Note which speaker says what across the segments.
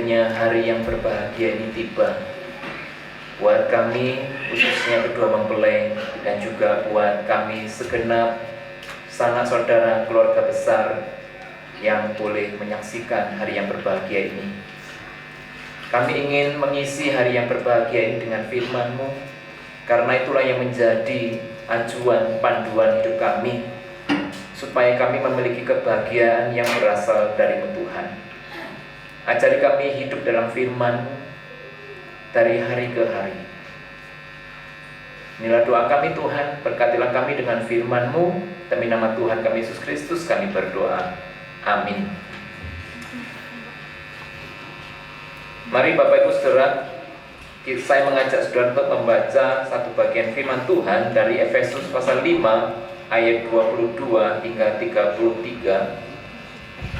Speaker 1: akhirnya hari yang berbahagia ini tiba. Buat kami, khususnya kedua mempelai, dan juga buat kami segenap sanak saudara keluarga besar yang boleh menyaksikan hari yang berbahagia ini. Kami ingin mengisi hari yang berbahagia ini dengan firman-Mu, karena itulah yang menjadi acuan panduan hidup kami, supaya kami memiliki kebahagiaan yang berasal dari Tuhan. Ajari kami hidup dalam firman-Mu dari hari ke hari. Inilah doa kami Tuhan, berkatilah kami dengan firman-Mu. Demi nama Tuhan kami Yesus Kristus kami berdoa. Amin. Mari Bapak Ibu Saudara, saya mengajak saudara untuk membaca satu bagian firman Tuhan dari Efesus pasal 5 ayat 22 hingga 33.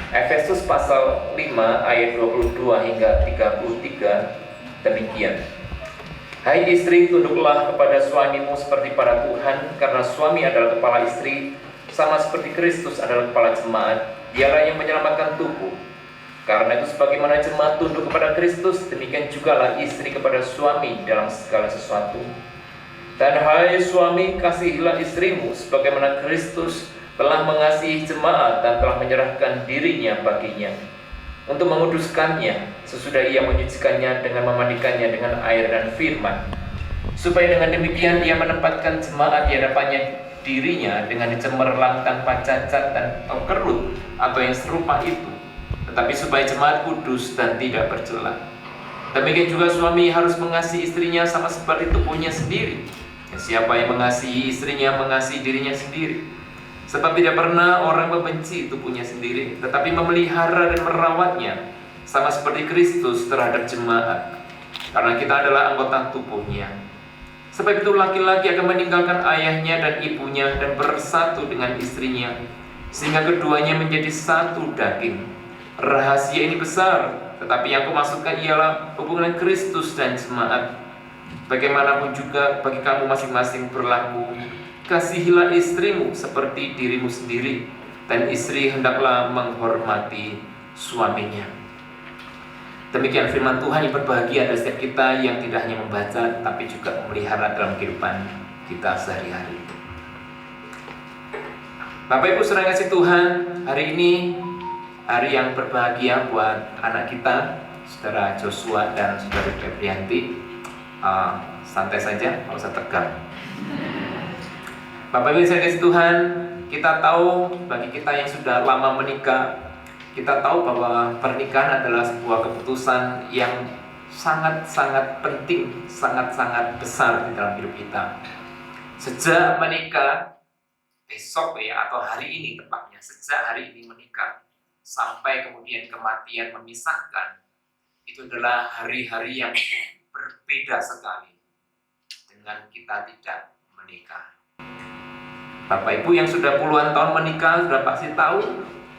Speaker 1: Efesus pasal 5 ayat 22 hingga 33. Demikian. Hai istri, tunduklah kepada suamimu seperti para Tuhan, karena suami adalah kepala istri, sama seperti Kristus adalah kepala jemaat. Dialah yang menyelamatkan tubuh. Karena itu sebagaimana jemaat tunduk kepada Kristus, demikian jugalah istri kepada suami dalam segala sesuatu. Dan hai suami, kasihilah istrimu sebagaimana Kristus telah mengasihi jemaat dan telah menyerahkan dirinya baginya, untuk menguduskannya, sesudah ia menyucikannya dengan memandikannya dengan air dan firman, supaya dengan demikian ia menempatkan jemaat di hadapannya dirinya dengan cemerlang tanpa cacat dan kerut atau yang serupa itu, tetapi supaya jemaat kudus dan tidak bercela. Demikian juga suami harus mengasihi istrinya sama seperti tubuhnya sendiri. Siapa yang mengasihi istrinya mengasihi dirinya sendiri. Sebab tidak pernah orang membenci tubuhnya sendiri, tetapi memelihara dan merawatnya, sama seperti Kristus terhadap jemaat, karena kita adalah anggota tubuhnya. Sebab itu laki-laki akan meninggalkan ayahnya dan ibunya dan bersatu dengan istrinya, sehingga keduanya menjadi satu daging. Rahasia ini besar, tetapi yang kumaksudkan ialah hubungan Kristus dan jemaat. Bagaimanapun juga bagi kamu masing-masing berlaku, kasihilah istrimu seperti dirimu sendiri, dan istri hendaklah menghormati suaminya. Demikian firman Tuhan yang berbahagia dari setiap kita yang tidak hanya membaca, tapi juga memelihara dalam kehidupan kita sehari-hari. Bapak Ibu saudara kasih Tuhan, hari ini hari yang berbahagia buat anak kita, saudara Joshua dan saudara Febrianti. Santai saja, nggak usah tegang. Bapak Ibu saya kasih Tuhan, kita tahu bagi kita yang sudah lama menikah, kita tahu bahwa pernikahan adalah sebuah keputusan yang sangat-sangat penting, sangat-sangat besar di dalam hidup kita. Sejak menikah, besok atau hari ini tepatnya, sejak hari ini menikah, sampai kemudian kematian memisahkan, itu adalah hari-hari yang berbeda sekali dengan kita tidak menikah. Bapak Ibu yang sudah puluhan tahun menikah sudah pasti tahu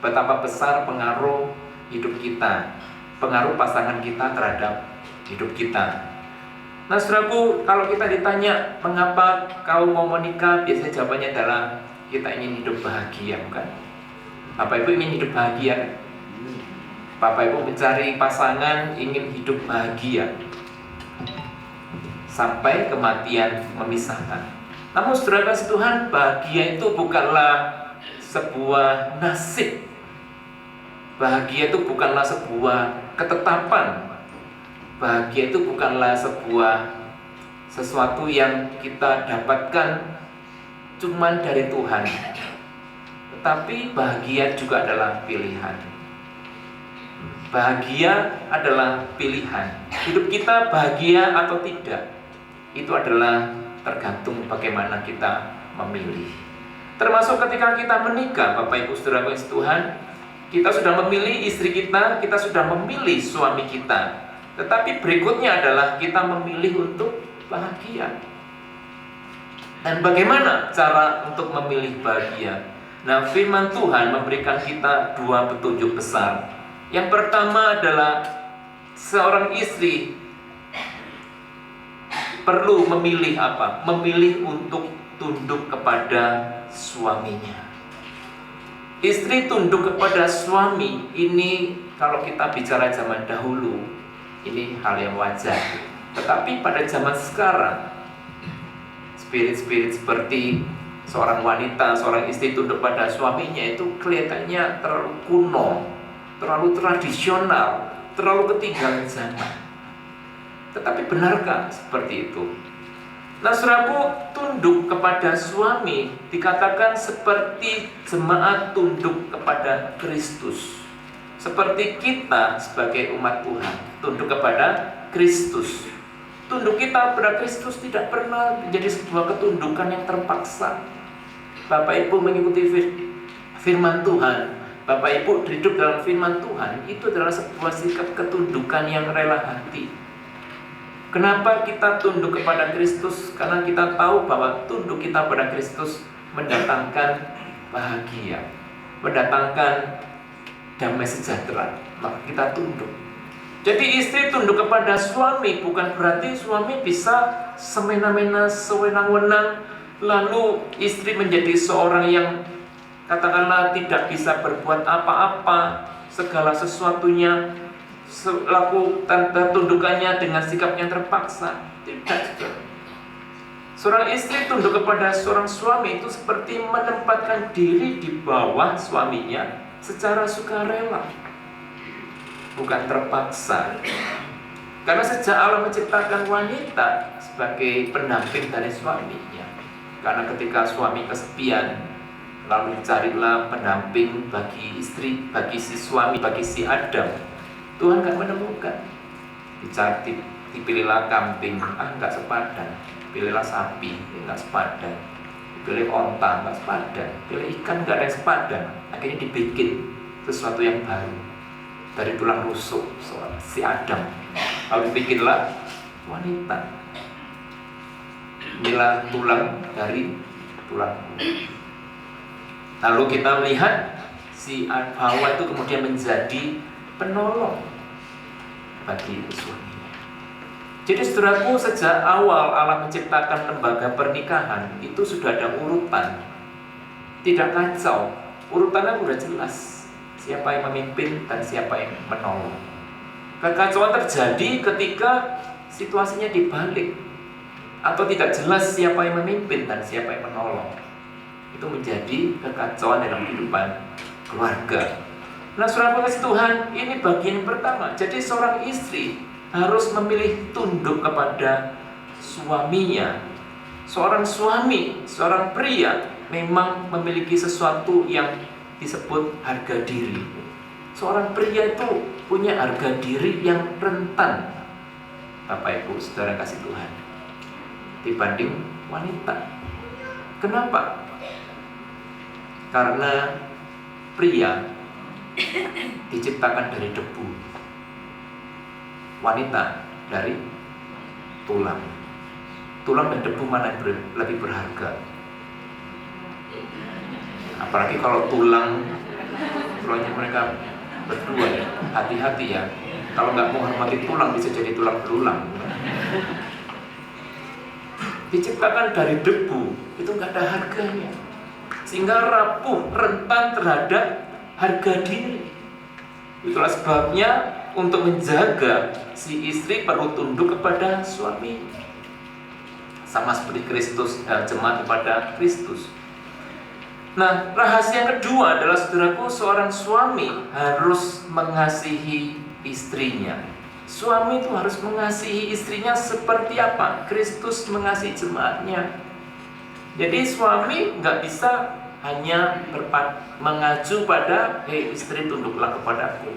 Speaker 1: betapa besar pengaruh hidup kita, pengaruh pasangan kita terhadap hidup kita. Nah saudaraku, kalau kita ditanya mengapa kau mau menikah, biasanya jawabannya adalah kita ingin hidup bahagia, bukan? Bapak Ibu ingin hidup bahagia? Bapak Ibu mencari pasangan ingin hidup bahagia sampai kematian memisahkan. Namun saudara kasih Tuhan, bahagia itu bukanlah sebuah nasib. Bahagia itu bukanlah sebuah ketetapan. Bahagia itu bukanlah sesuatu yang kita dapatkan cuman dari Tuhan. Tetapi bahagia juga adalah pilihan. Bahagia adalah pilihan. Hidup kita bahagia atau tidak, itu adalah tergantung bagaimana kita memilih. Termasuk ketika kita menikah, Bapak Ibu Saudara kasih Tuhan, kita sudah memilih istri kita, kita sudah memilih suami kita. Tetapi berikutnya adalah kita memilih untuk bahagia. Dan bagaimana cara untuk memilih bahagia? Nah, firman Tuhan memberikan kita dua petunjuk besar. Yang pertama adalah seorang istri perlu memilih apa? Memilih untuk tunduk kepada suaminya. Istri tunduk kepada suami ini kalau kita bicara zaman dahulu, Ini hal yang wajar. Tetapi pada zaman sekarang, spirit-spirit seperti seorang wanita, seorang istri tunduk pada suaminya itu kelihatannya terlalu kuno, terlalu tradisional, terlalu ketinggalan zaman. Tetapi benarkah seperti itu? Nah, saudaraku, tunduk kepada suami dikatakan seperti jemaat tunduk kepada Kristus. Seperti kita sebagai umat Tuhan tunduk kepada Kristus. Tunduk kita kepada Kristus tidak pernah menjadi sebuah ketundukan yang terpaksa. Bapak Ibu mengikuti firman Tuhan, Bapak Ibu hidup dalam firman Tuhan, itu adalah sebuah sikap ketundukan yang rela hati. Kenapa kita tunduk kepada Kristus? Karena kita tahu bahwa tunduk kita pada Kristus mendatangkan bahagia, mendatangkan damai sejahtera. Maka kita tunduk. Jadi istri tunduk kepada suami bukan berarti suami bisa semena-mena, sewenang-wenang, lalu istri menjadi seorang yang katakanlah tidak bisa berbuat apa-apa, segala sesuatunya selaku tanda tundukannya dengan sikap yang terpaksa. Tidak. Seorang istri tunduk kepada seorang suami itu seperti menempatkan diri di bawah suaminya secara sukarela, bukan terpaksa. Karena sejak Allah menciptakan wanita sebagai pendamping dari suaminya. Karena ketika suami kesepian, lalu dicarilah pendamping bagi istri, bagi si suami, bagi si Adam. Tuhan gak menemukan. Dicari, dipilihlah kambing, gak sepadan. Pilihlah sapi, gak sepadan. Pilih onta, gak sepadan. Pilih ikan, gak ada yang sepadan. Akhirnya dibikin sesuatu yang baru dari tulang rusuk si Adam. Lalu dibikinlah wanita. Inilah tulang dari tulangku. Lalu kita melihat si Hawa itu kemudian menjadi penolong bagi suaminya. Jadi saudaraku, sejak awal Allah menciptakan lembaga pernikahan itu sudah ada urutan, tidak kacau. Urutannya sudah jelas, siapa yang memimpin dan siapa yang menolong. Kekacauan terjadi ketika situasinya dibalik, atau tidak jelas siapa yang memimpin dan siapa yang menolong. Itu menjadi kekacauan dalam kehidupan keluarga. Nah, saudara kasih Tuhan, ini bagian pertama. Jadi seorang istri harus memilih tunduk kepada suaminya. Seorang suami, seorang pria memang memiliki sesuatu yang disebut harga diri. Seorang pria itu punya harga diri yang rentan, Bapak Ibu saudara kasih Tuhan, dibanding wanita. Kenapa? Karena pria diciptakan dari debu, wanita dari tulang. Tulang dan debu mana yang lebih berharga? Apalagi kalau tulangnya mereka berdua ya, hati-hati ya. Kalau nggak menghormati tulang bisa jadi tulang belulang. Diciptakan dari debu, itu nggak ada harganya, sehingga rapuh, rentan terhadap harga diri. Itulah sebabnya untuk menjaga si istri perlu tunduk kepada suami, sama seperti Kristus dan jemaat kepada Kristus. Nah, rahasia yang kedua adalah saudaraku, seorang suami harus mengasihi istrinya. Suami itu harus mengasihi istrinya seperti apa Kristus mengasihi jemaatnya. Jadi suami nggak bisa hanya mengacu pada istri tunduklah kepadaku.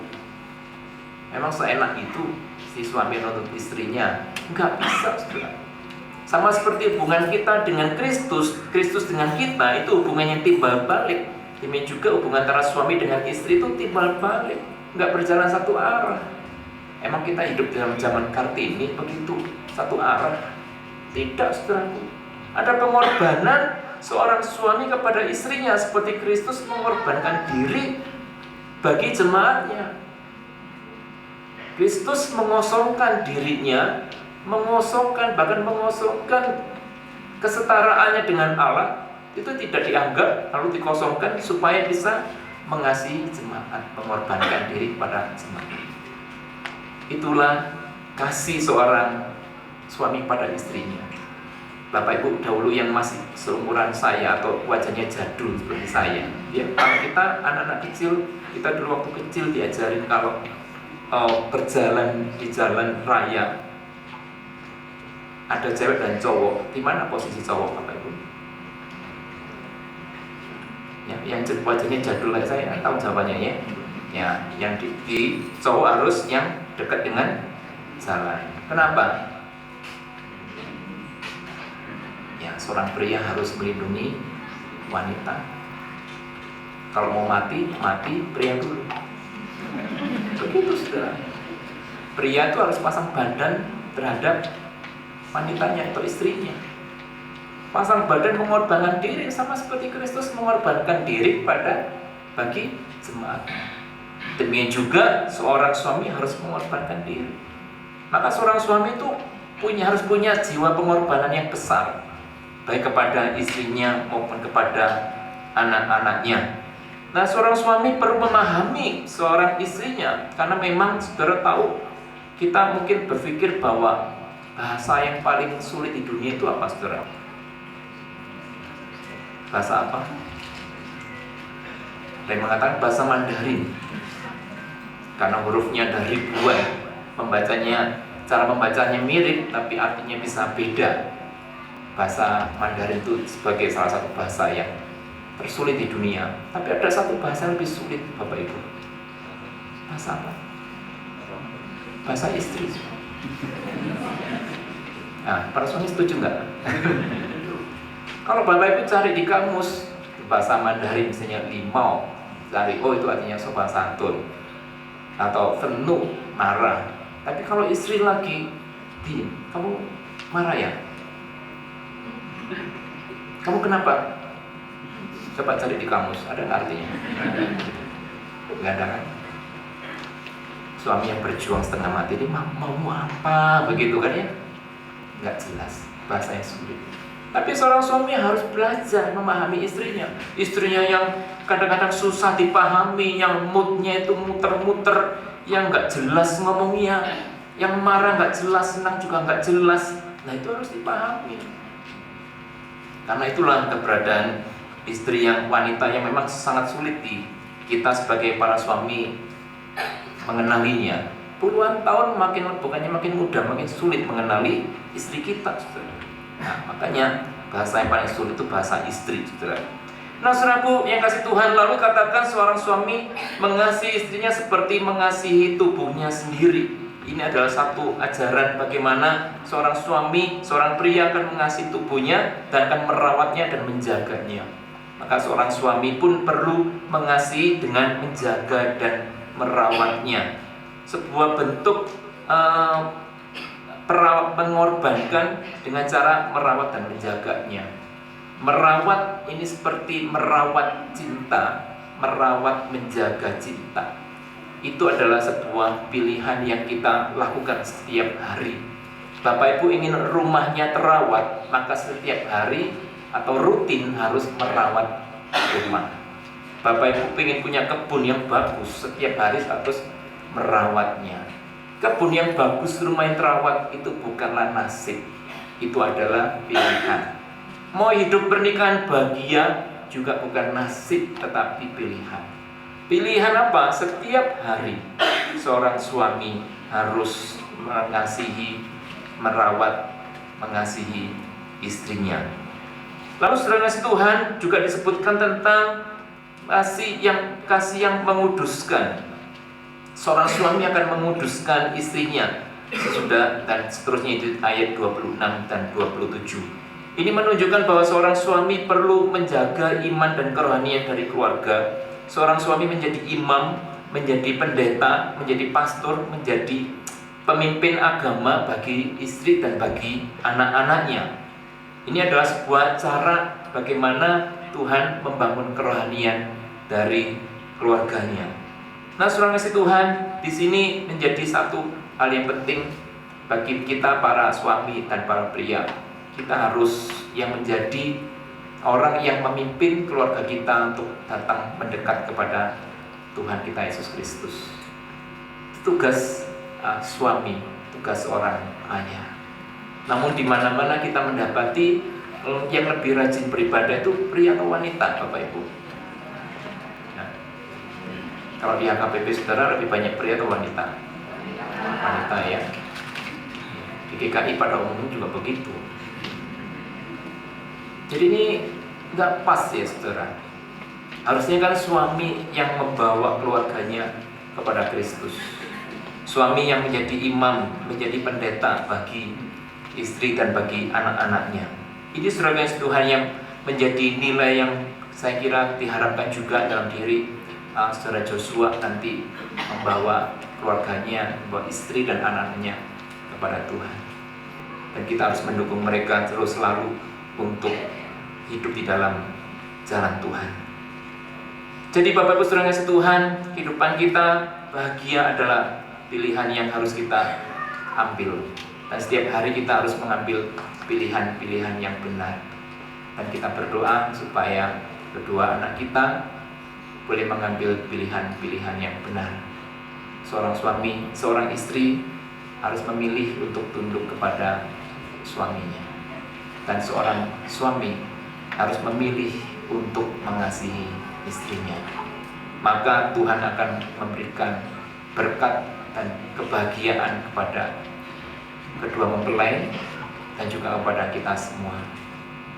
Speaker 1: Memang seenak itu si suami menuntut istrinya? Nggak bisa, saudara. Sama seperti hubungan kita dengan Kristus, Kristus dengan kita itu hubungan yang timbal balik. Demikian juga hubungan antara suami dengan istri itu timbal balik, nggak berjalan satu arah. Emang kita hidup dalam zaman Kartini begitu satu arah? Tidak, saudaraku. Ada pengorbanan seorang suami kepada istrinya seperti Kristus mengorbankan diri bagi jemaatnya. Kristus mengosongkan dirinya, bahkan mengosongkan kesetaraannya dengan Allah, itu tidak dianggap lalu dikosongkan supaya bisa mengasihi jemaat, mengorbankan diri pada jemaat. Itulah
Speaker 2: kasih seorang suami pada istrinya. Bapak Ibu dahulu yang masih seumuran saya atau wajahnya jadul seperti saya, ya, kalau kita anak-anak kecil, kita dulu waktu kecil diajarin kalau berjalan di jalan raya ada cewek dan cowok, di mana posisi cowok, Bapak Ibu? Ya, yang wajahnya jadul kayak saya tahu jawabannya ya. Ya, yang di cowok harus yang dekat dengan jalan. Kenapa? Ya, seorang pria harus melindungi wanita. Kalau mau mati pria dulu. Begitu saudara. Pria itu harus pasang badan terhadap wanitanya atau istrinya. Pasang badan mengorbankan diri sama seperti Kristus mengorbankan diri bagi jemaat. Demikian juga seorang suami harus mengorbankan diri. Maka seorang suami itu harus punya jiwa pengorbanan yang besar, baik kepada istrinya maupun kepada anak-anaknya. Nah, seorang suami perlu memahami seorang istrinya, karena memang saudara tahu, kita mungkin berpikir bahwa bahasa yang paling sulit di dunia itu apa, saudara? Bahasa apa? Ada yang mengatakan bahasa Mandarin, karena hurufnya ada ribuan, cara membacanya mirip, tapi artinya bisa beda. Bahasa Mandarin itu sebagai salah satu bahasa yang tersulit di dunia. Tapi ada satu bahasa yang lebih sulit, Bapak Ibu. Bahasa apa? Bahasa istri. Nah, para suami setuju nggak? Kalau Bapak Ibu cari di kamus bahasa Mandarin, misalnya limau, cari itu artinya sopan santun, atau fenu, marah. Tapi kalau istri lagi diem, kamu marah ya? Kamu kenapa? Coba cari di kamus, ada nggak artinya? Nggak ada kan? Suami yang berjuang setengah mati, dia mau apa? Begitu kan ya? Nggak jelas, bahasanya sulit. Tapi seorang suami harus belajar memahami istrinya. Istrinya yang kadang-kadang susah dipahami, yang moodnya itu muter-muter, yang nggak jelas ngomongnya, yang marah nggak jelas, senang juga nggak jelas. Nah, itu harus dipahami. Karena itulah keberadaan istri yang wanita yang memang sangat sulit di kita sebagai para suami mengenalinya. Puluhan tahun bukannya makin mudah, makin sulit mengenali istri kita, saudara. Nah, makanya bahasa yang paling sulit itu bahasa istri, saudara. Nah, saudaraku yang kasih Tuhan, lalu katakan seorang suami mengasihi istrinya seperti mengasihi tubuhnya sendiri. Ini adalah satu ajaran bagaimana seorang suami, seorang pria akan mengasihi tubuhnya dan akan merawatnya dan menjaganya. Maka seorang suami pun perlu mengasihi dengan menjaga dan merawatnya. Sebuah bentuk mengorbankan dengan cara merawat dan menjaganya. Merawat ini seperti merawat cinta, merawat menjaga cinta. Itu adalah sebuah pilihan yang kita lakukan setiap hari. Bapak Ibu ingin rumahnya terawat, maka setiap hari atau rutin harus merawat rumah. Bapak Ibu ingin punya kebun yang bagus, setiap hari harus merawatnya. Kebun yang bagus, rumah yang terawat itu bukanlah nasib, itu adalah pilihan. Mau hidup pernikahan bahagia juga bukan nasib, tetapi pilihan. Pilihan apa? Setiap hari seorang suami harus mengasihi, merawat, mengasihi istrinya. Lalu saudara kasih Tuhan juga disebutkan tentang kasih yang menguduskan. Seorang suami akan menguduskan istrinya sesudah dan seterusnya, itu ayat 26 dan 27. Ini menunjukkan bahwa seorang suami perlu menjaga iman dan kerohanian dari keluarga. Seorang suami menjadi imam, menjadi pendeta, menjadi pastor, menjadi pemimpin agama bagi istri dan bagi anak-anaknya. Ini adalah sebuah cara bagaimana Tuhan membangun kerohanian dari keluarganya. Nah, saudara kasih Tuhan, di sini menjadi satu hal yang penting bagi kita para suami dan para pria. Kita harus yang menjadi orang yang memimpin keluarga kita untuk datang mendekat kepada Tuhan kita Yesus Kristus. Tugas suami untuk tugas seorang ayah. Namun di mana-mana kita mendapati yang lebih rajin beribadah itu pria atau wanita, Bapak Ibu. Nah, kalau di HKBP saudara lebih banyak pria atau wanita? Wanita ya. Di GKI pada umumnya juga begitu. Jadi ini nggak pas ya saudara. Harusnya kan suami yang membawa keluarganya kepada Kristus. Suami yang menjadi imam, menjadi pendeta bagi istri dan bagi anak-anaknya. Ini saudara Tuhan yang menjadi nilai yang saya kira diharapkan juga dalam diri saudara Joshua nanti membawa keluarganya, membawa istri dan anak-anaknya kepada Tuhan. Dan kita harus mendukung mereka terus selalu untuk hidup di dalam jalan Tuhan. Jadi Bapak Ibu saudara Tuhan, kehidupan kita bahagia adalah pilihan yang harus kita ambil. Dan setiap hari kita harus mengambil pilihan-pilihan yang benar. Dan kita berdoa supaya kedua anak kita boleh mengambil pilihan-pilihan yang benar. Seorang suami, seorang istri harus memilih untuk tunduk kepada suaminya. Dan seorang suami harus memilih untuk mengasihi istrinya. Maka Tuhan akan memberikan berkat dan kebahagiaan kepada kedua mempelai dan juga kepada kita semua.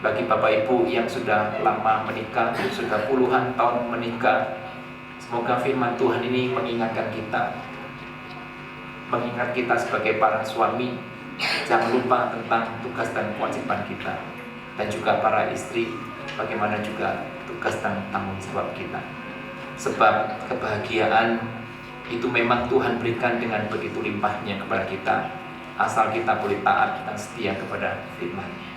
Speaker 2: Bagi Bapak Ibu yang sudah lama menikah, sudah puluhan tahun menikah, semoga firman Tuhan ini mengingat kita sebagai para suami, jangan lupa tentang tugas dan kewajiban kita. Dan juga para istri, bagaimana juga tugas dan tanggung jawab kita. Sebab kebahagiaan itu memang Tuhan berikan dengan begitu limpahnya kepada kita, asal kita boleh taat dan setia kepada firman-Nya.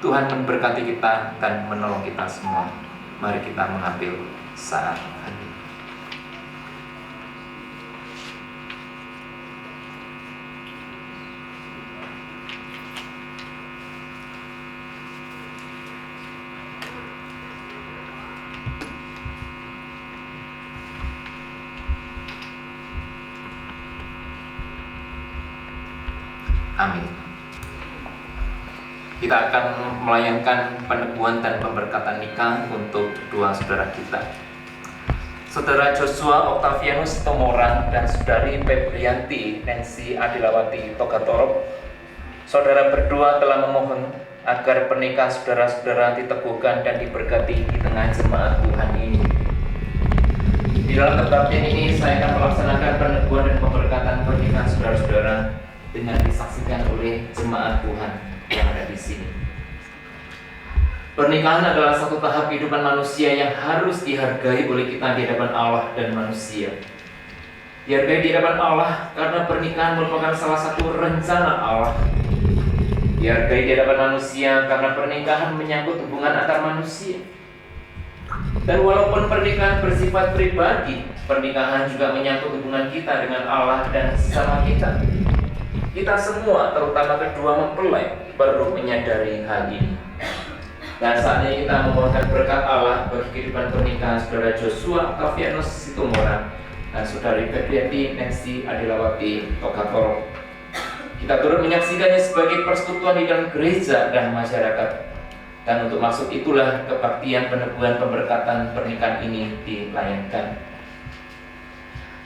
Speaker 2: Tuhan memberkati kita dan menolong kita semua. Mari kita mengambil saat hening. Amin. Kita akan melayangkan peneguhan dan pemberkatan nikah untuk dua saudara kita, Saudara Joshua Octavianus Tomorang dan Saudari Febrianti Nancy Adilawati Togatorop. Saudara berdua telah memohon agar pernikahan saudara-saudara diteguhkan dan diberkati di tengah jemaat Tuhan ini. Di dalam kebaktian ini saya akan melaksanakan peneguhan dan pemberkatan pernikahan saudara-saudara dengan disaksikan oleh jemaat Tuhan yang ada di sini. Pernikahan adalah satu tahap kehidupan manusia yang harus dihargai oleh kita di hadapan Allah dan manusia. Dihargai di hadapan Allah karena pernikahan merupakan salah satu rencana Allah. Dihargai di hadapan manusia karena pernikahan menyangkut hubungan antar manusia. Dan walaupun pernikahan bersifat pribadi, pernikahan juga menyangkut hubungan kita dengan Allah dan sesama kita. Kita semua, terutama kedua mempelai, perlu menyadari hal ini. Dan saatnya kita memohonkan berkat Allah bagi kehidupan pernikahan saudara Joshua Octavianus Situmorang dan saudari Febrianti Nancy Adilawati Togatorop. Kita turut menyaksikannya sebagai persekutuan di dalam gereja dan masyarakat. Dan untuk maksud itulah kebaktian peneguhan pemberkatan pernikahan ini dilayangkan.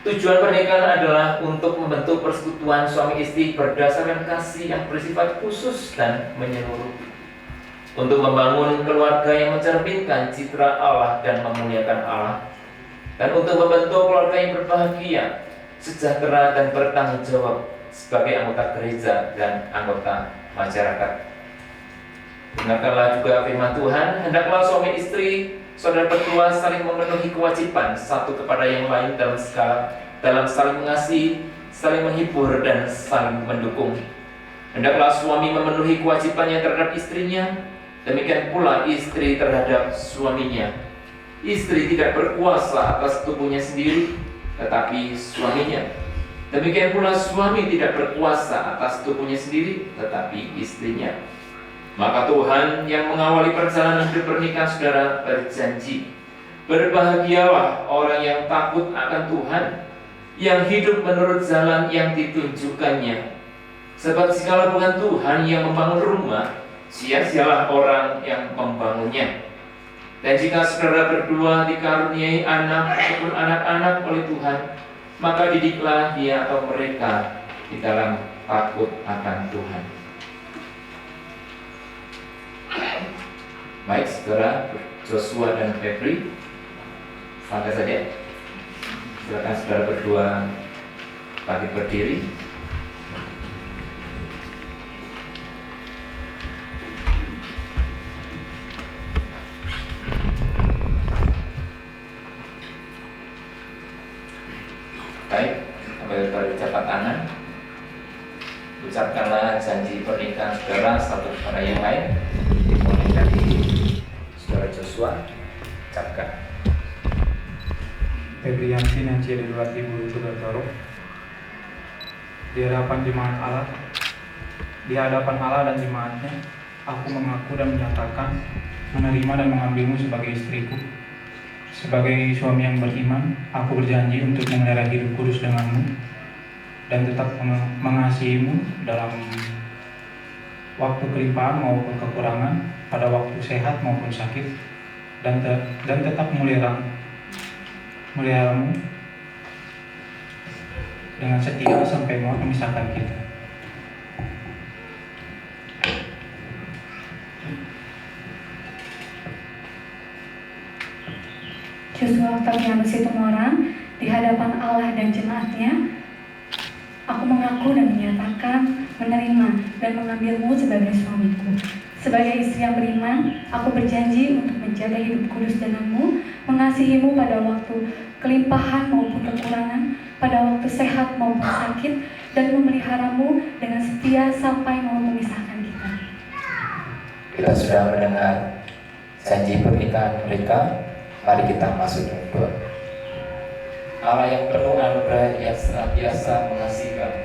Speaker 2: Tujuan pernikahan adalah untuk membentuk persekutuan suami istri berdasarkan kasih yang bersifat khusus dan menyeluruh, untuk membangun keluarga yang mencerminkan citra Allah dan memuliakan Allah, dan untuk membentuk keluarga yang berbahagia, sejahtera dan bertanggung jawab sebagai anggota gereja dan anggota masyarakat. Dengarkanlah juga firman Tuhan, hendaklah suami istri saudara berdua saling memenuhi kewajiban satu kepada yang lain dalam saling mengasihi, saling menghibur dan saling mendukung. Hendaklah suami memenuhi kewajibannya terhadap istrinya, demikian pula istri terhadap suaminya. Istri tidak berkuasa atas tubuhnya sendiri, tetapi suaminya. Demikian pula suami tidak berkuasa atas tubuhnya sendiri, tetapi istrinya. Maka Tuhan yang mengawali perjalanan hidup pernikahan saudara berjanji, berbahagialah orang yang takut akan Tuhan, yang hidup menurut jalan yang ditunjukkannya. Sebab jikalau bukan Tuhan yang membangun rumah, sia-sialah orang yang membangunnya. Dan jika saudara berdua dikaruniai anak ataupun anak-anak oleh Tuhan, maka didiklah dia atau mereka di dalam takut akan Tuhan. Baik, saudara Joshua dan Febri, santai saja. Silakan saudara berdua bangkit berdiri. Baik, sambil berucap tangan, ucapkanlah janji pernikahan saudara satu kepada yang lain. Dimulai dari saudara Joshua, ucapkan.
Speaker 3: Febrianti Nancy Edward Ibu Tugatoro, di hadapan jemaat Allah, di hadapan Allah dan jemaatnya, aku mengaku dan menyatakan menerima dan mengambilmu sebagai istriku. Sebagai suami yang beriman, aku berjanji untuk memelihara hidup kudus denganmu dan tetap mengasihimu dalam waktu kelimpahan maupun kekurangan, pada waktu sehat maupun sakit, dan tetap meliharamu dengan setia sampai maut memisahkan kita.
Speaker 4: Joshua Octavianus Situmorang, di hadapan Allah dan jemaatnya, aku mengaku dan menyatakan menerima dan mengambilmu sebagai suamiku. Sebagai istri yang beriman, aku berjanji untuk menjaga hidup kudus denganmu, mengasihimu pada waktu kelimpahan maupun kekurangan, pada waktu sehat maupun sakit, dan memeliharamu dengan setia sampai maut memisahkan kita.
Speaker 1: Kita sudah mendengar janji pernikahan mereka, mari kita masuk ke doa. Allah yang penuh anugerah yang senantiasa mengasihi kami,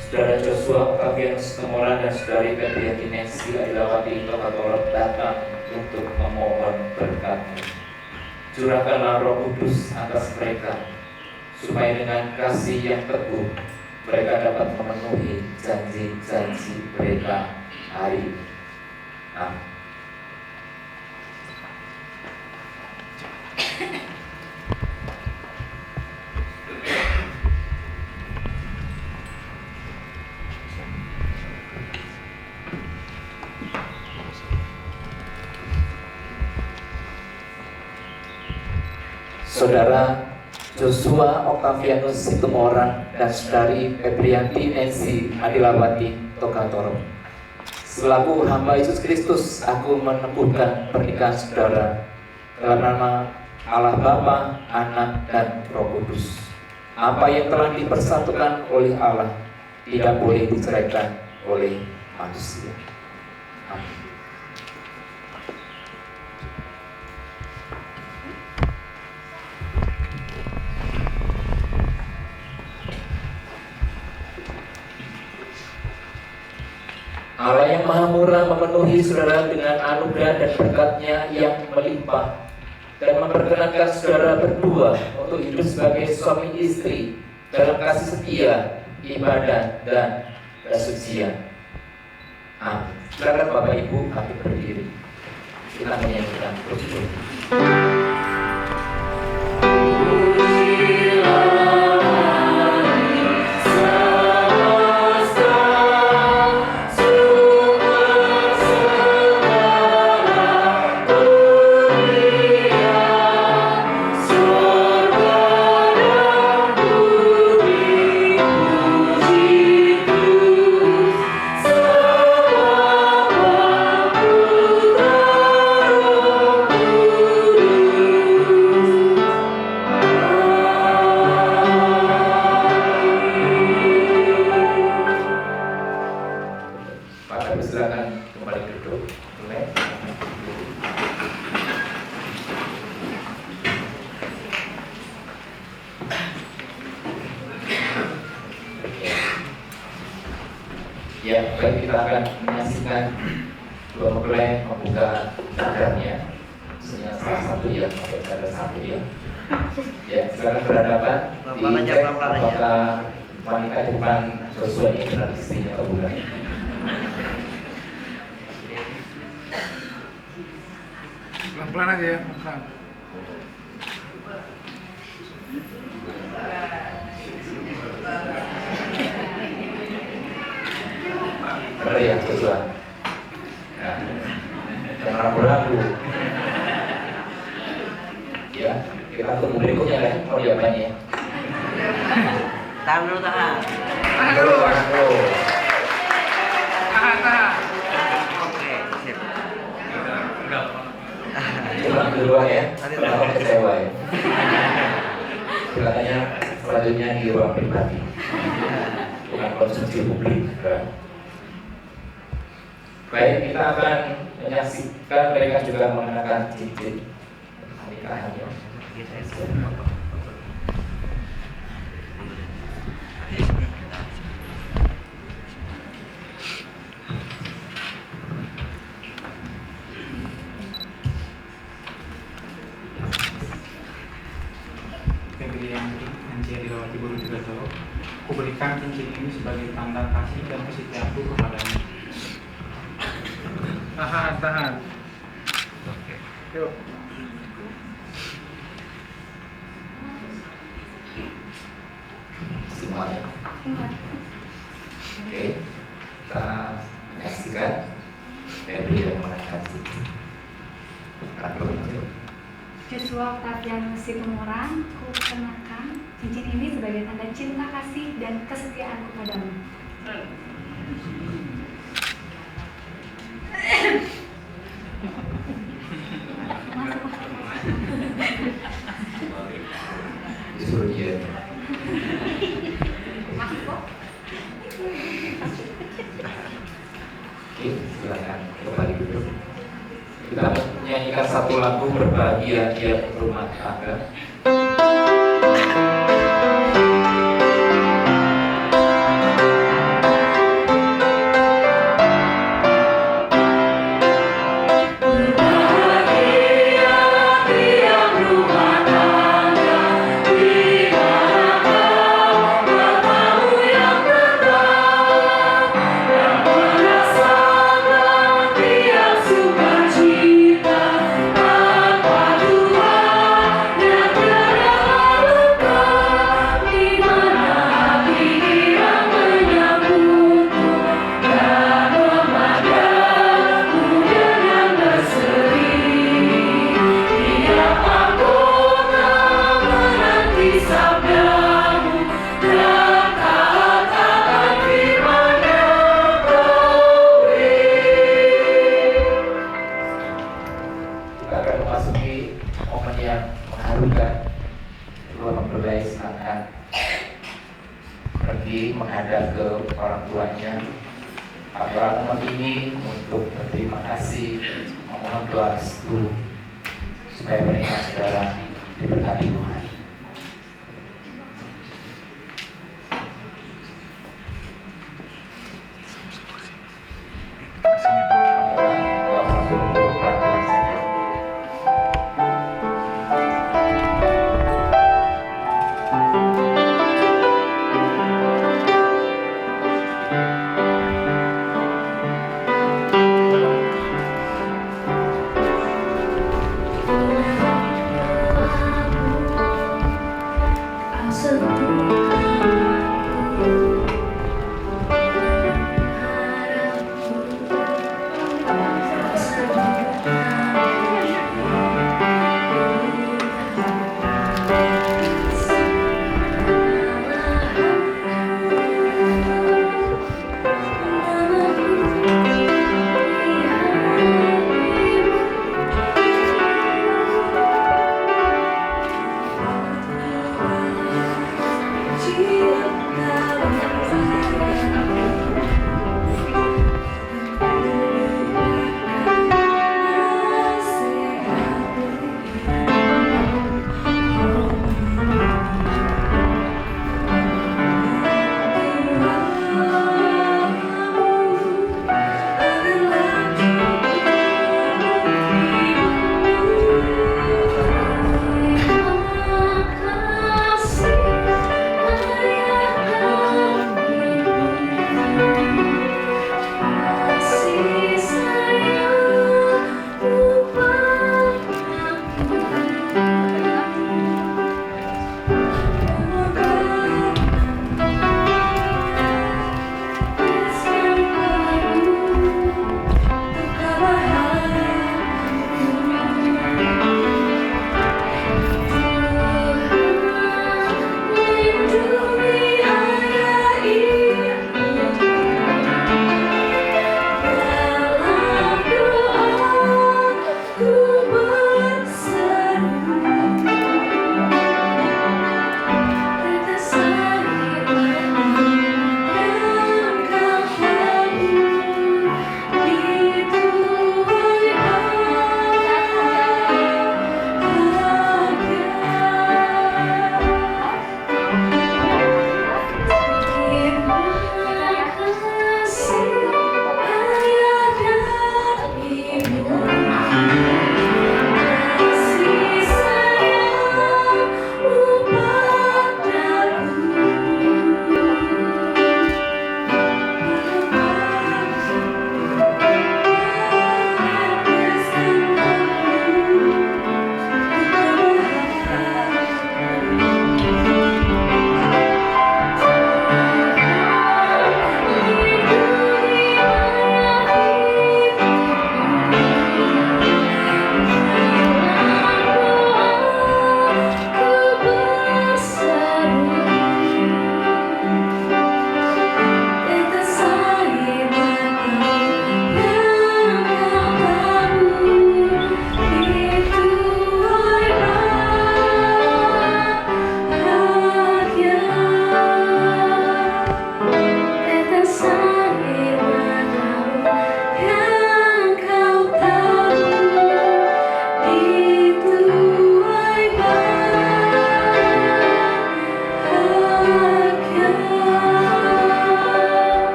Speaker 1: saudara Joshua Octavianus Situmorang dan saudari Febrianti Nancy Adilawati Tokatorok datang untuk memohon berkat-Mu. Curahkanlah Roh Kudus atas mereka, supaya dengan kasih yang teguh mereka dapat memenuhi janji-janji mereka hari ini. Amin. Saudara Joshua Octavianus Situmorang dan saudari Febrianti Nancy Adilawati Tokatoro, selaku hamba Yesus Kristus, aku meneguhkan pernikahan saudara dalam nama Allah Bapa, Anak, dan Roh Kudus. Apa yang telah dipersatukan oleh Allah tidak boleh diceraikan oleh manusia. Amin. Allah yang Maha Murah memenuhi saudara dengan anugerah dan berkat-Nya yang melimpah, dan memperkenankan saudara berdua untuk hidup sebagai suami istri dalam kasih setia, ibadah, dan kesucian. Amin. Silakan Bapak Ibu kami berdiri. Kita menyanyikan bersyukur. Ya, baik, kita akan menyaksikan dua mempelai membuka cadarnya. Maksudnya salah satu ya, pakai cadar satu ya. Ya, silakan berhadapan. Dicek apakah wanita di depan Joshua ini benar istrinya atau bukan?
Speaker 3: Pelan-pelan aja ya, pelan.
Speaker 1: Benar ya Joshua? Nah, jangan ragu-ragu. Ya, kita tunggu berikutnya kan, mau jawabannya.
Speaker 5: Tahan dulu, tahan.
Speaker 3: Tahan dulu.
Speaker 1: Tahan dulu.
Speaker 3: Tahan.
Speaker 5: Oke, sip.
Speaker 1: Cuma kedua ya, kenapa kecewa ya? Katanya selanjutnya di ruang pribadi, bukan konsumsi publik. Baik, kita akan menyaksikan mereka juga mengenakan cincin pernikahannya.
Speaker 3: Febri yang Dirawati Guru Tigatoro, kuberikan cincin ini sebagai tanda kasih dan kesetiaanku kepadamu. Tahan.
Speaker 5: Oke.
Speaker 3: Yuk.
Speaker 1: Semuanya. Oke, kita menyaksikan Febri yang mengenakan cincin.
Speaker 4: Joshua Octavianus Situmorang, ku kenakan cincin ini sebagai tanda cinta kasih dan kesetiaanku padamu.
Speaker 1: Disuruh dia. Oke, silakan kembali duduk. Kita menyanyikan satu lagu berbahagia di rumah tangga. Pergi menghadap ke orang tuanya. Aturan umat ini untuk berterima kasih, memohon doa restu supaya pernikahan saudara diberkati Tuhan.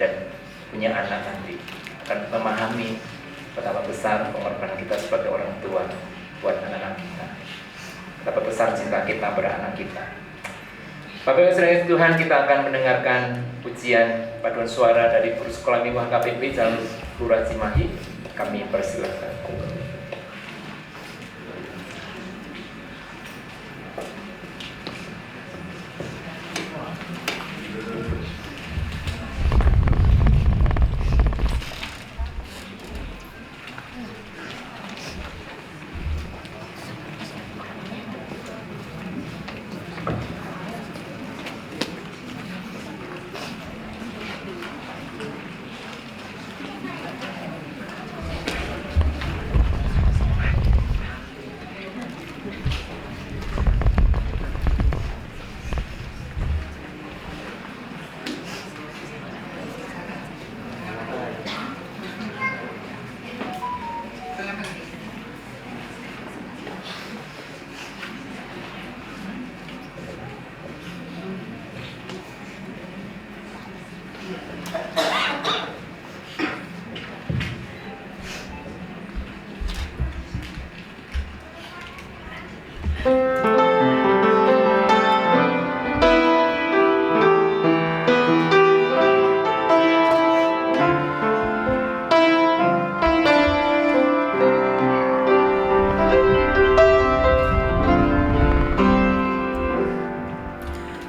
Speaker 1: dan punya anak nanti akan memahami betapa besar pengorbanan kita sebagai orang tua buat anak-anak kita, betapa besar cinta kita pada anak kita. Bapak Ibu saudara Tuhan, kita akan mendengarkan pujian paduan suara dari Guru Sekolah Mingguan KPP Jalur Lurah Cimahi. Kami persilahkan.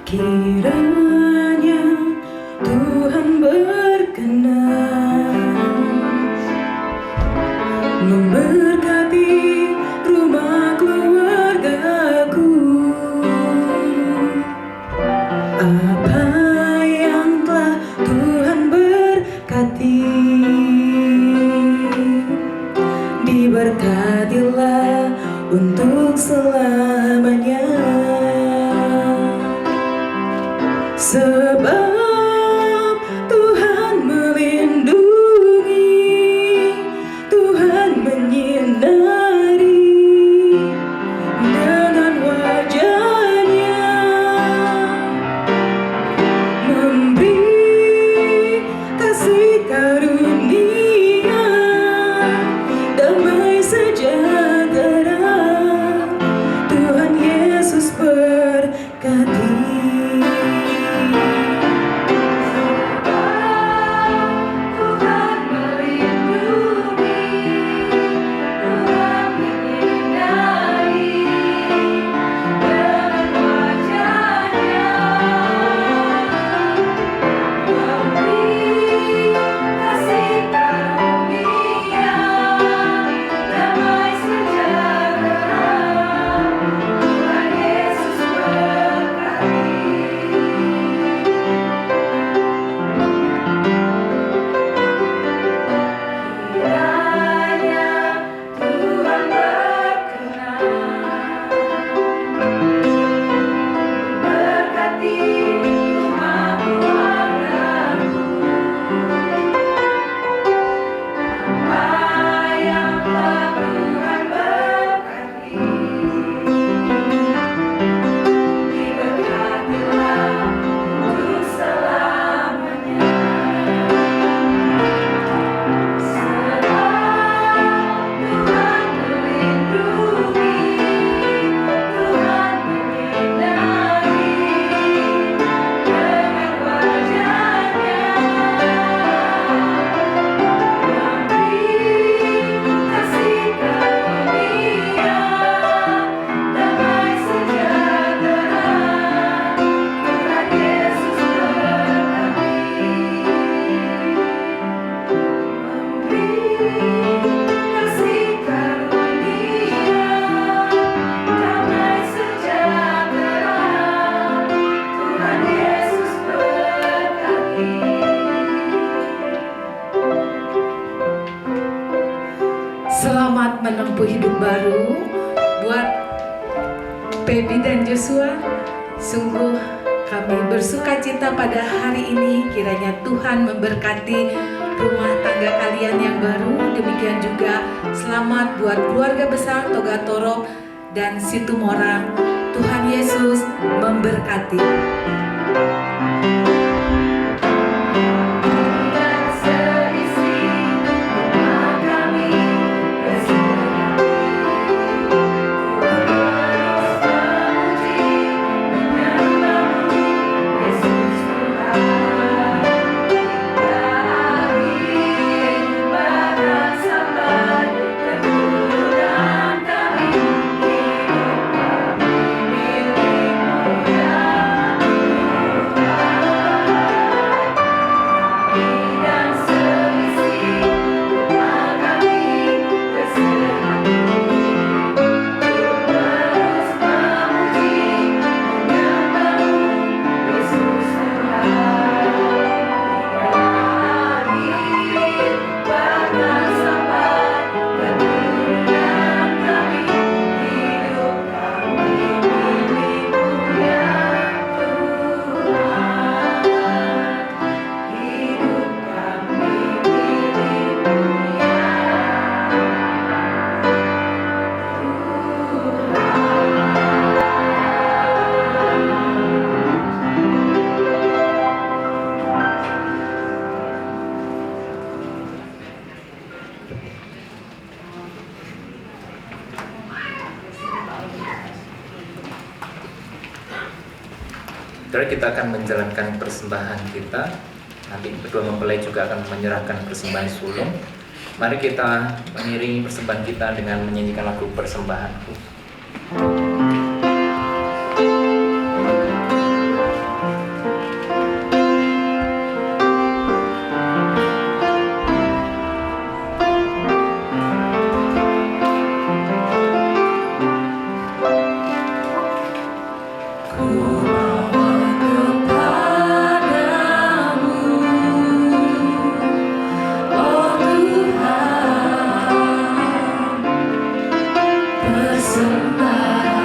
Speaker 6: Kiranya Tuhan berkenan memberkati rumah keluargaku. Apa yang telah Tuhan berkati, diberkatilah untuk selamanya. Sebab Tuhan melindungi, Tuhan menyinari dengan wajah-Nya, memberi kasih karunia, damai sejahtera. Tuhan Yesus berkati.
Speaker 7: Selamat menempuh hidup baru buat Pebi dan Joshua. Sungguh kami bersuka cita pada hari ini. Kiranya Tuhan memberkati rumah tangga kalian yang baru. Demikian juga selamat buat keluarga besar Toga Torok dan Situmorang. Tuhan Yesus memberkati.
Speaker 2: Saudara, kita akan menjalankan persembahan kita. Nanti kedua mempelai juga akan menyerahkan persembahan sulung. Mari kita mengiringi persembahan kita dengan menyanyikan lagu Persembahanku.
Speaker 6: Persembahan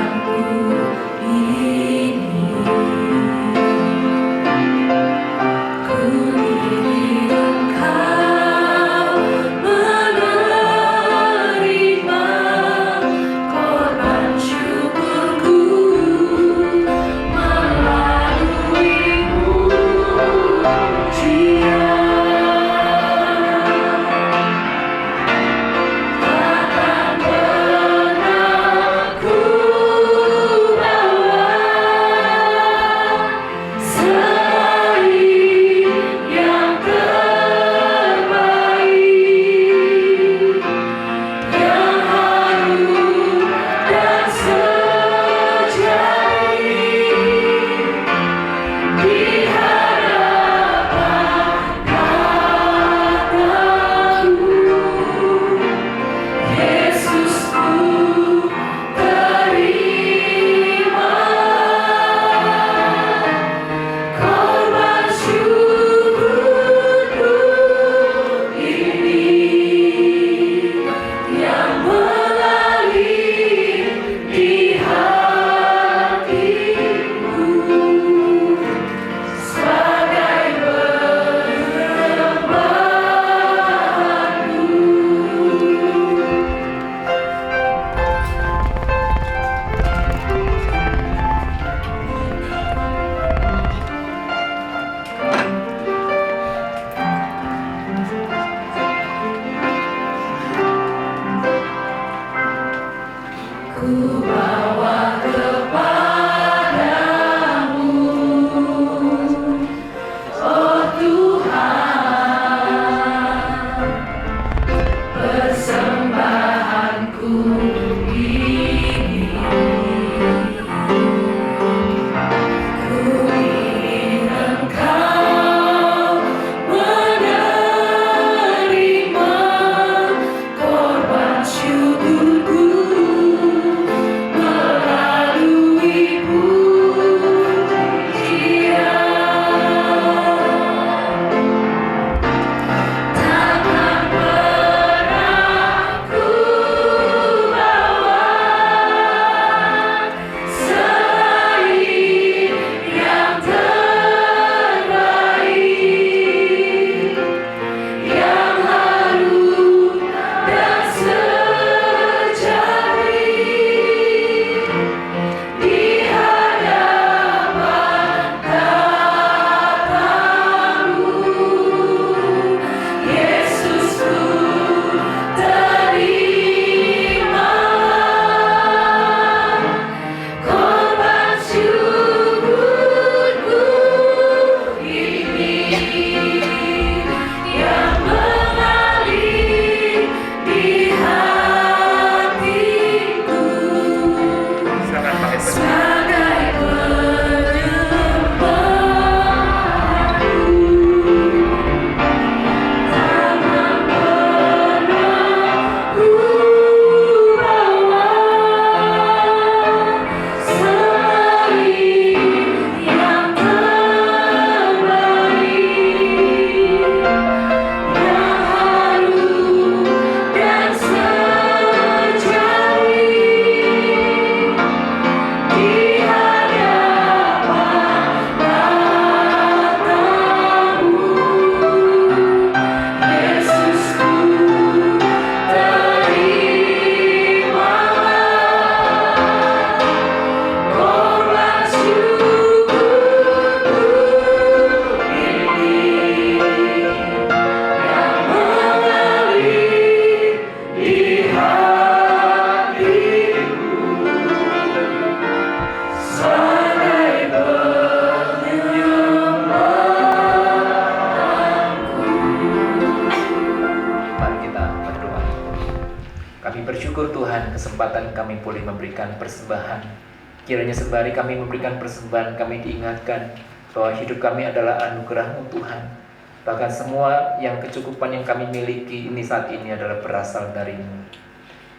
Speaker 2: Kami bersyukur Tuhan kesempatan kami boleh memberikan persembahan. Kiranya sembari kami memberikan persembahan, kami diingatkan bahwa hidup kami adalah anugerah-Mu Tuhan. Bahkan semua yang kecukupan yang kami miliki ini saat ini adalah berasal dari-Mu.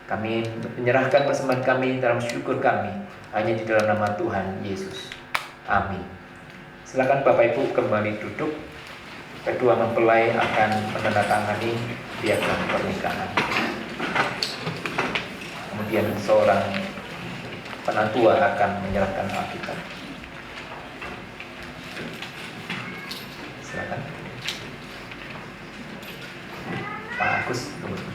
Speaker 2: Kami menyerahkan persembahan kami dalam syukur kami hanya di dalam nama Tuhan Yesus. Amin. Silakan Bapak Ibu kembali duduk. Kedua mempelai akan menandatangani piagam pernikahan. Kemudian seorang penatua akan menyerahkan Alkitab. Silakan. Pak Agus, tunggu.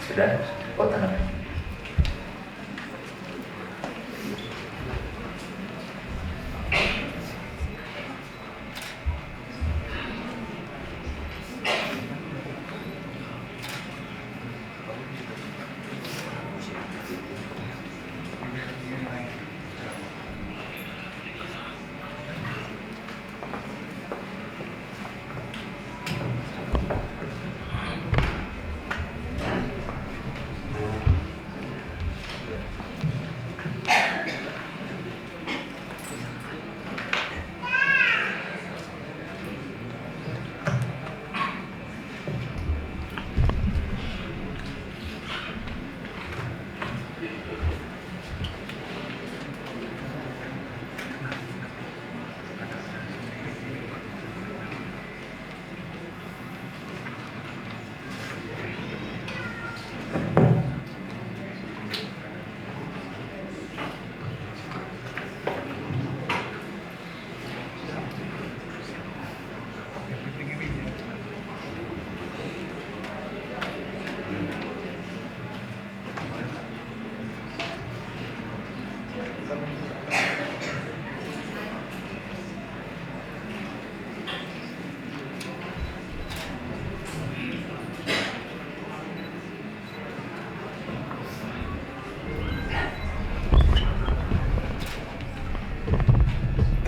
Speaker 2: Sudah? Oh, tangan.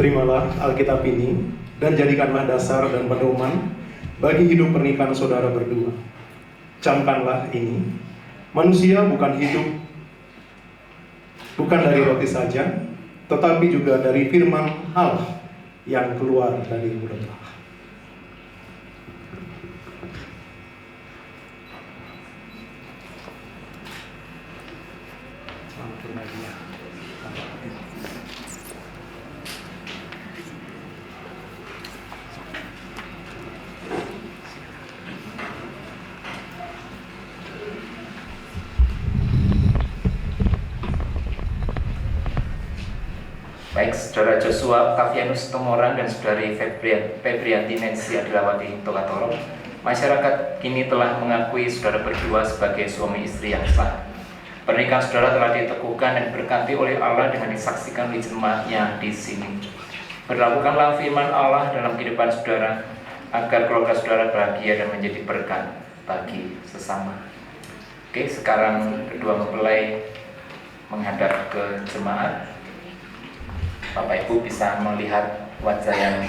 Speaker 8: Terimalah Alkitab ini dan jadikanlah dasar dan pedoman bagi hidup pernikahan saudara berdua. Camkanlah ini, manusia bukan hidup bukan dari roti saja, tetapi juga dari firman Allah yang keluar dari mulut Allah.
Speaker 1: Baik Saudara Joshua Octavianus Tumorang dan Saudari Febrianti Nancy Adilawati Tokatoro, masyarakat kini telah mengakui saudara berdua sebagai suami istri yang sah. Pernikahan saudara telah diteguhkan dan diberkati oleh Allah dengan disaksikan oleh jemaatnya di sini. Berlakukanlah firman Allah dalam kehidupan saudara, agar keluarga saudara bahagia dan menjadi berkat bagi sesama. Oke, sekarang kedua mempelai menghadap ke jemaat. Bapak Ibu bisa melihat wajah yang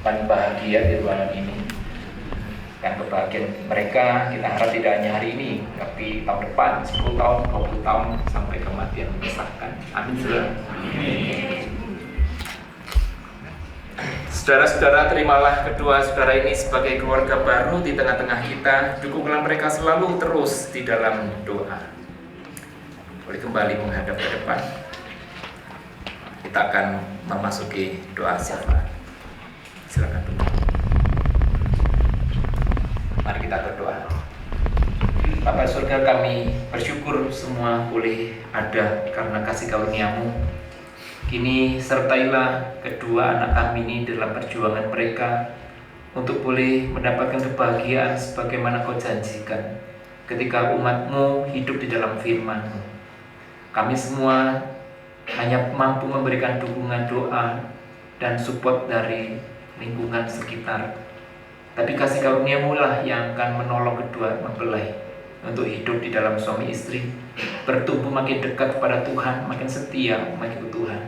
Speaker 1: paling bahagia di ruangan ini. Dan kebahagiaan mereka kita harap tidak hanya hari ini, tapi tahun depan, 10 tahun, 20 tahun, sampai kematian memisahkan. Amin. Saudara-saudara, terimalah kedua saudara ini sebagai keluarga baru di tengah-tengah kita. Dukunglah mereka selalu terus di dalam doa. Boleh kembali menghadap ke depan. Kita akan memasuki doa syafaat. Silakan dulu. Mari kita berdoa. Bapa surga, kami bersyukur semua boleh ada karena kasih karunia-Mu. Kini sertailah kedua anak kami ini dalam perjuangan mereka untuk boleh mendapatkan kebahagiaan sebagaimana Kau janjikan ketika umat-Mu hidup di dalam firman-Mu. Kami semua hanya mampu memberikan dukungan doa dan support dari lingkungan sekitar. Tapi kasih karunia-Mu lah yang akan menolong kedua mempelai untuk hidup di dalam suami istri, bertumbuh makin dekat kepada Tuhan, makin setia mengikuti Tuhan.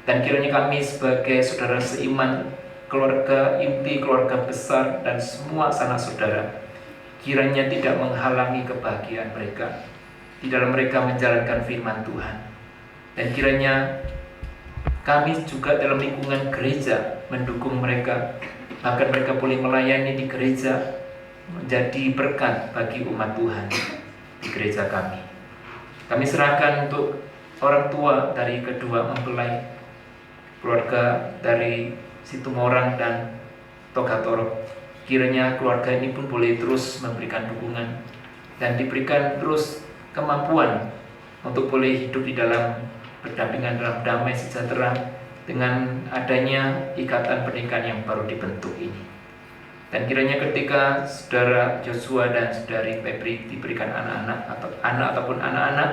Speaker 1: Dan kiranya kami sebagai saudara seiman, keluarga inti, keluarga besar, dan semua sanak saudara, kiranya tidak menghalangi kebahagiaan mereka di dalam mereka menjalankan firman Tuhan. Dan kiranya kami juga dalam lingkungan gereja mendukung mereka, bahkan mereka boleh melayani di gereja, menjadi berkat bagi umat Tuhan di gereja kami. Kami serahkan untuk orang tua dari kedua mempelai, keluarga dari Situmorang dan Tokatoro. Kiranya keluarga ini pun boleh terus memberikan dukungan dan diberikan terus kemampuan untuk boleh hidup di dalam berdampingan dalam damai sejahtera dengan adanya ikatan pernikahan yang baru dibentuk ini. Dan kiranya ketika saudara Joshua dan saudari Febri diberikan anak-anak atau anak ataupun anak-anak,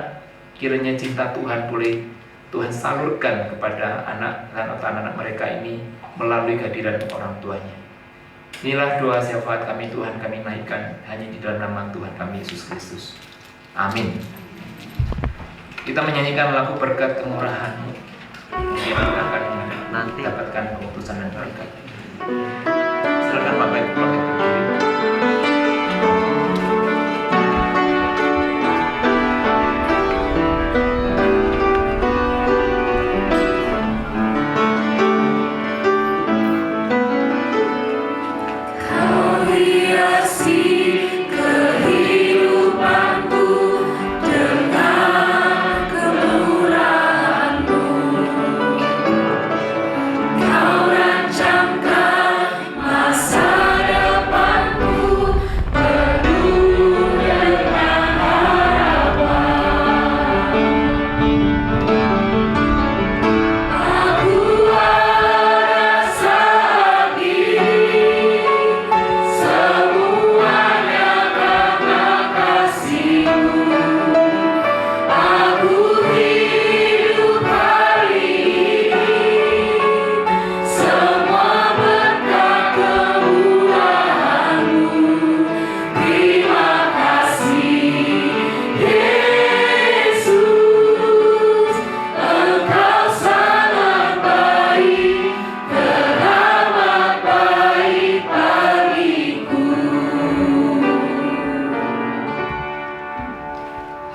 Speaker 1: kiranya cinta Tuhan boleh Tuhan salurkan kepada anak dan anak-anak mereka ini melalui kehadiran orang tuanya. Inilah doa syafaat kami Tuhan, kami naikkan hanya di dalam nama Tuhan kami Yesus Kristus. Amin. Kita menyanyikan lagu berkat kemurahan-Mu. Kita akan mendapatkan keputusan dan berkat. Silakan Bapak Ibu bangkit berdiri.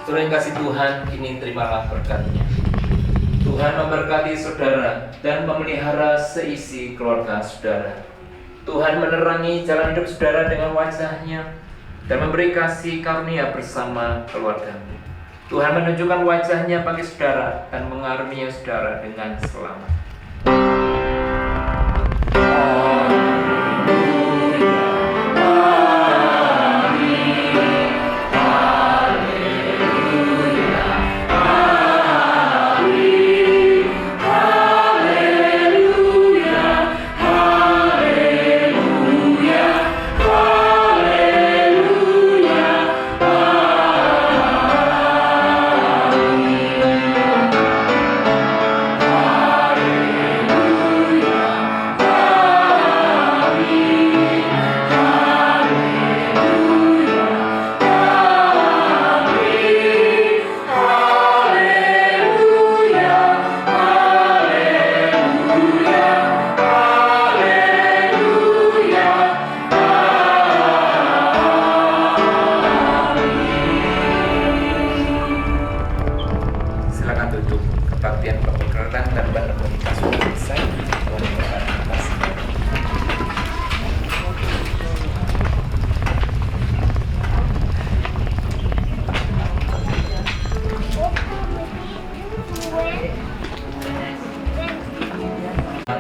Speaker 1: Saudara yang kasih Tuhan, ini terimalah berkat-Nya. Tuhan memberkati saudara dan memelihara seisi keluarga saudara. Tuhan menerangi jalan hidup saudara dengan wajah-Nya dan memberi kasih karunia bersama keluarga-Mu. Tuhan menunjukkan wajah-Nya bagi saudara dan mengaruniai saudara dengan selamat.
Speaker 6: Hallelujah.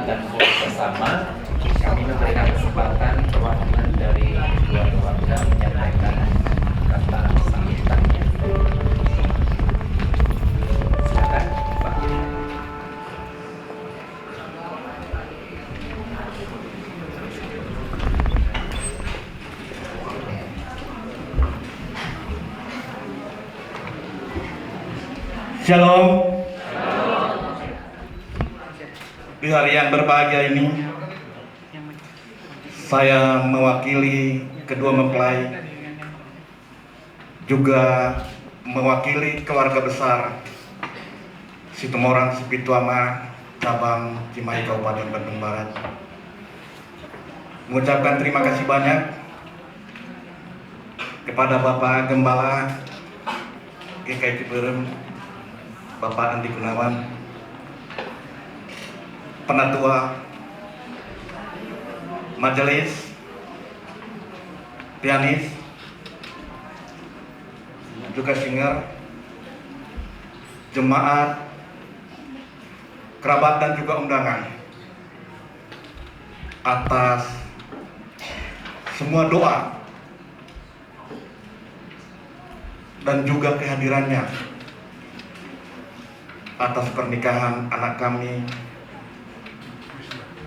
Speaker 2: dan foto bersama, kami memberikan kesempatan perwakilan dari kedua keluarga menyampaikan kata sambutannya. Silakan, Pak.
Speaker 9: Shalom. Di hari yang berbahagia ini, saya mewakili kedua mempelai, juga mewakili keluarga besar Situmorang Sipituama, cabang Cimahi, Kabupaten Bandung Barat, mengucapkan terima kasih banyak kepada Bapak Gembala GKI Ciberem, Bapak Andi Gunawan, Penatua, Majelis, Pianis, juga singer, jemaat, kerabat dan juga undangan, atas semua doa dan juga kehadirannya atas pernikahan anak kami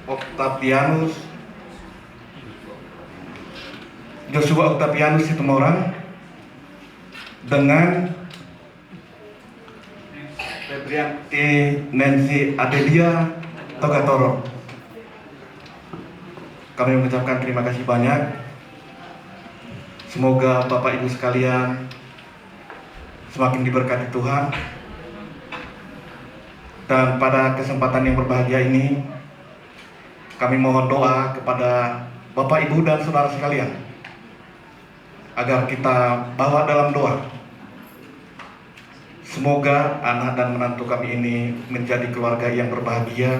Speaker 9: Octavianus Joshua Octavianus Situmorang dengan Febrianti Nancy Adelia Togatoro. Kami mengucapkan terima kasih banyak. Semoga Bapak Ibu sekalian semakin diberkati Tuhan. Dan pada kesempatan yang berbahagia ini, kami mohon doa kepada Bapak Ibu dan saudara sekalian agar kita bawa dalam doa. Semoga anak dan menantu kami ini menjadi keluarga yang berbahagia.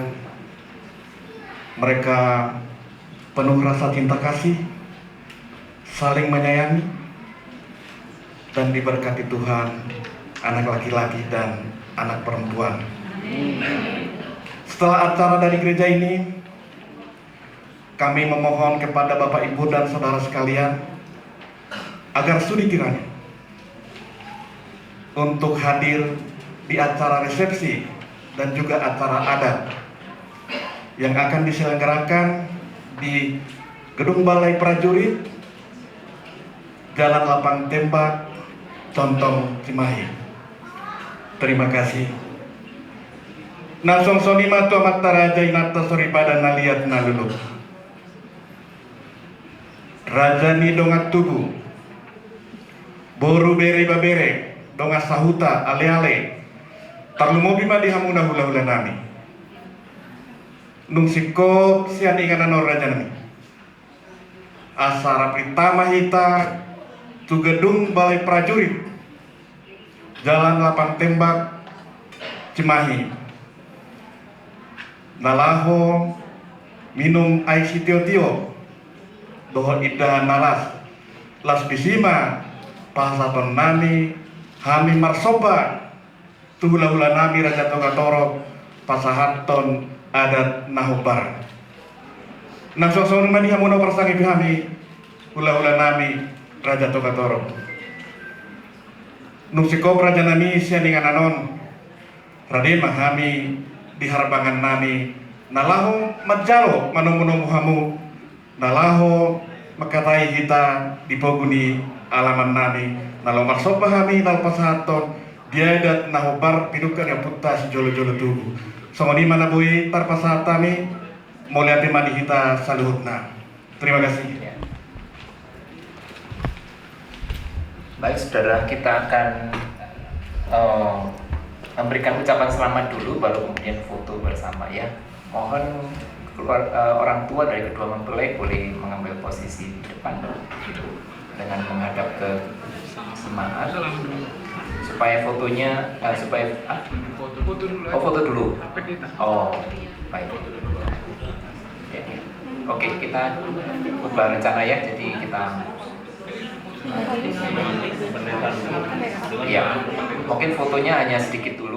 Speaker 9: Mereka penuh rasa cinta kasih, saling menyayangi, dan diberkati Tuhan anak laki-laki dan anak perempuan. Setelah acara dari gereja ini, kami memohon kepada Bapak Ibu dan saudara sekalian agar sudi kiranya untuk hadir di acara resepsi dan juga acara adat yang akan diselenggarakan di Gedung Balai Prajurit, Jalan Lapang Tembak, Contong, Cimahi. Terima kasih. Nasong sonima tu amat taraja inata soripada naliat nalulu. Rajani dongat tubuh, boru bere babere, dongat sahuta ale-ale, tarlumobi madi hamuna hula-hula nami. Nung siko sian inganan rajani. Asara pritama hita tu Gedung Balai Prajurit, Jalan Lapang Tembak, Cimahi. Nalaho minum aisi tio-tio, dohon idahan nalas, las bisima, pasaton nami, hami marsoba, tuhula-hula nami Raja Togatoro, pasahaton adat nahobar. Nangsong-song mani hamuno persangi bihami, hula-hula nami Raja Togatoro. Nusiko Raja nami sianingan anon, Raden mahami di harapangan nami, nalaho majalo manung-manung hamu, nalaho makatai hita dipoguni alaman nami, nalo marsoba hami nal pasahaton, diadat nahobar pidukan yang putas jolo-jolo tubuh. Somoni mana bui tarpasatami, moliati mani hita saluhutna. Terima kasih.
Speaker 2: Baik saudara, kita akan memberikan ucapan selamat dulu, baru kemudian foto bersama ya. Mohon orang tua dari kedua mempelai boleh mengambil posisi di depan dengan menghadap ke jemaat supaya fotonya foto dulu. Oh, baik. Ya. Oke, kita ubah rencana ya, jadi kita ya mungkin fotonya hanya sedikit dulu.